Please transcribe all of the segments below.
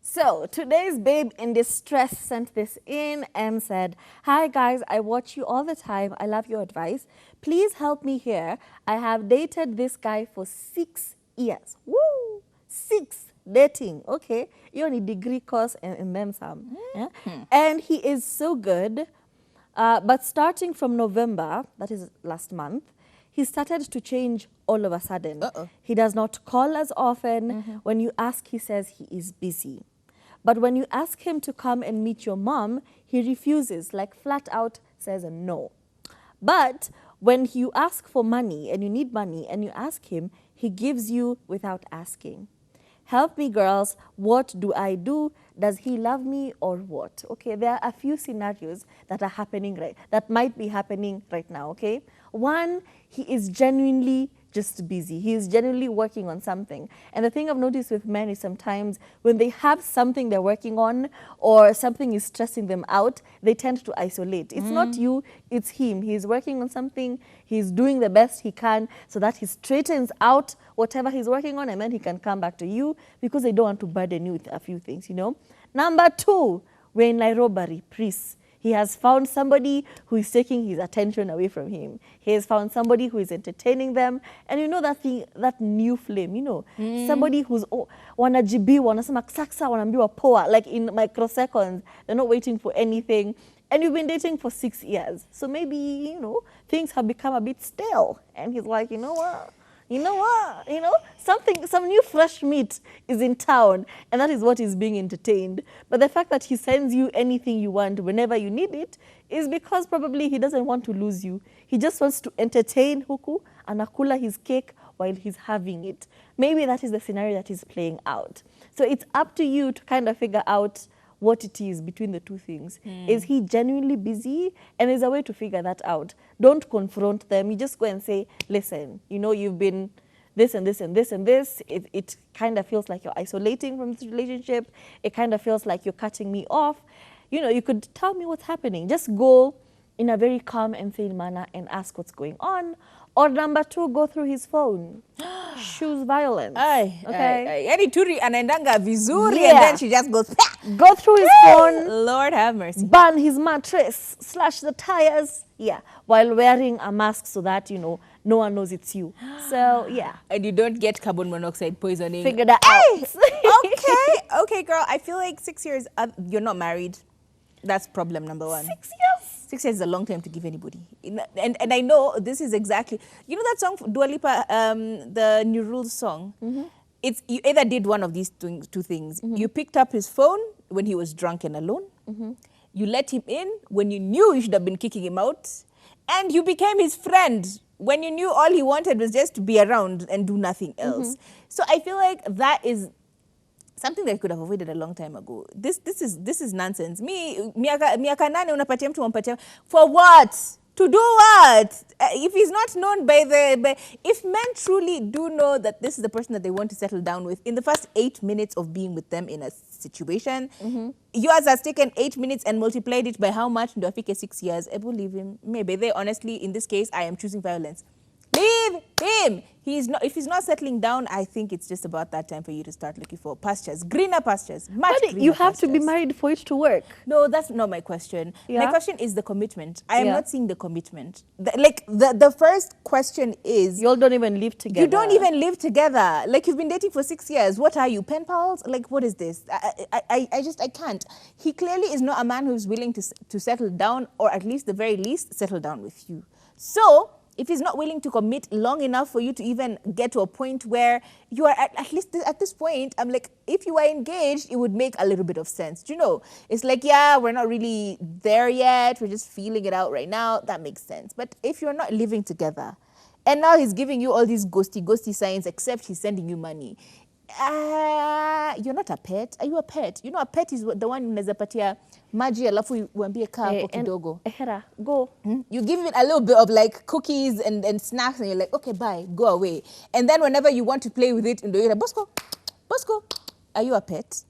So today's babe in distress sent this in and said, "Hi guys, I watch you all the time. I love your advice. Please help me here. I have dated this guy for 6 years. Woo! 6 dating. Okay. You're on a degree course and then some. Yeah? And he is so good. But starting from November, that is last month, he started to change all of a sudden. He does not call as often. When you ask, he says he is busy. But when you ask him to come and meet your mom, he refuses, like flat out says no. But when you ask for money and you need money and you ask him, he gives you without asking. Help me, girls. What do I do? Does he love me or what? Okay, there are a few scenarios that are happening that might be happening right now, okay? One, he is genuinely just busy. He is genuinely working on something. And the thing I've noticed with men is sometimes when they have something they're working on or something is stressing them out, they tend to isolate. It's not you, it's him. He's working on something, he's doing the best he can so that he straightens out whatever he's working on and then he can come back to you because they don't want to burden you with a few things, you know. Number two, we're in Nairobi, please. He has found somebody who is taking his attention away from him. He has found somebody who is entertaining them. And you know that thing, that new flame, you know, somebody who's wanajibiwa, wanasema saksa, wanaambiwa poa, like in microseconds. They're not waiting for anything. And you've been dating for 6 years. So maybe, you know, things have become a bit stale. And he's like, you know what? Some new fresh meat is in town, and that is what is being entertained. But the fact that he sends you anything you want whenever you need it is because probably he doesn't want to lose you. He just wants to entertain huku, anakula his cake while he's having it. Maybe that is the scenario that is playing out. So it's up to you to kind of figure out what it is between the two things. Is he genuinely busy? And there's a way to figure that out. Don't confront them. You just go and say, listen, you know, you've been this and this and this and this. It kind of feels like you're isolating from this relationship. It kind of feels like you're cutting me off. You know, you could tell me what's happening. Just go in a very calm and sane manner and ask what's going on. Or number two, go through his phone. Choose violence. Okay. Yani Turi anaendanga vizuri Yeah. and then she just goes, "Pah!" Go through his phone. Lord have mercy. Burn his mattress, slash the tires, yeah, while wearing a mask so that, you know, no one knows it's you. So, yeah, And you don't get carbon monoxide poisoning. figure that out. Okay, girl. I feel like 6 years, you're not married. That's problem number one. 6 years? 6 years is a long time to give anybody. And I know this is exactly, you know that song, Dua Lipa, the New Rules song? It's, you either did one of these two things. You picked up his phone when he was drunk and alone. You let him in when you knew you should have been kicking him out. And you became his friend when you knew all he wanted was just to be around and do nothing else. So I feel like that is something that I could have avoided a long time ago. This is nonsense. Miaka nane unapatia mtu unampatia for what? To do what? If he's not known if men truly do know that this is the person that they want to settle down with, in the first 8 minutes of being with them in a situation, yours has taken 8 minutes and multiplied it by how much? Ndo afike 6 years. I believe him. Maybe they honestly, in this case, I am choosing violence. Leave him. If he's not settling down, I think it's just about that time for you to start looking for pastures, greener pastures. But you have to be married for it to work. No, that's not my question. Yeah? My question is the commitment. I am Yeah. not seeing the commitment. The first question is, You all don't even live together. you don't even live together. Like, you've been dating for 6 years. What are you, pen pals? Like, what is this? I can't. He clearly is not a man who's willing to settle down, or at least the very least settle down with you. So if he's not willing to commit long enough for you to even get to a point where you are at least at this point, I'm like, if you are engaged, it would make a little bit of sense. Do you know? It's like, yeah, we're not really there yet. We're just feeling it out right now. That makes sense. But if you're not living together, and now he's giving you all these ghosty signs, except he's sending you money, you're not a pet. Are you a pet? You know, a pet is the one unaweza patia maji alafu uambie kaa hapo kidogo. Hera, go. You give it a little bit of like cookies and snacks, and you're like, okay, bye, go away. And then whenever you want to play with it, you're like, Bosco, are you a pet?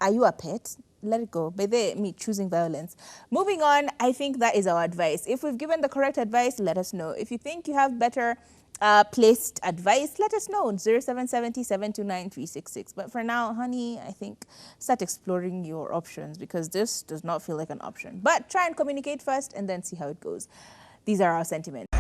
Are you a pet? Let it go. By me choosing violence. Moving on, I think that is our advice. If we've given the correct advice, let us know. If you think you have better placed advice, let us know. 0770 729 366. But for now, honey, I think start exploring your options, because this does not feel like an option. But try and communicate first and then see how it goes. These are our sentiments.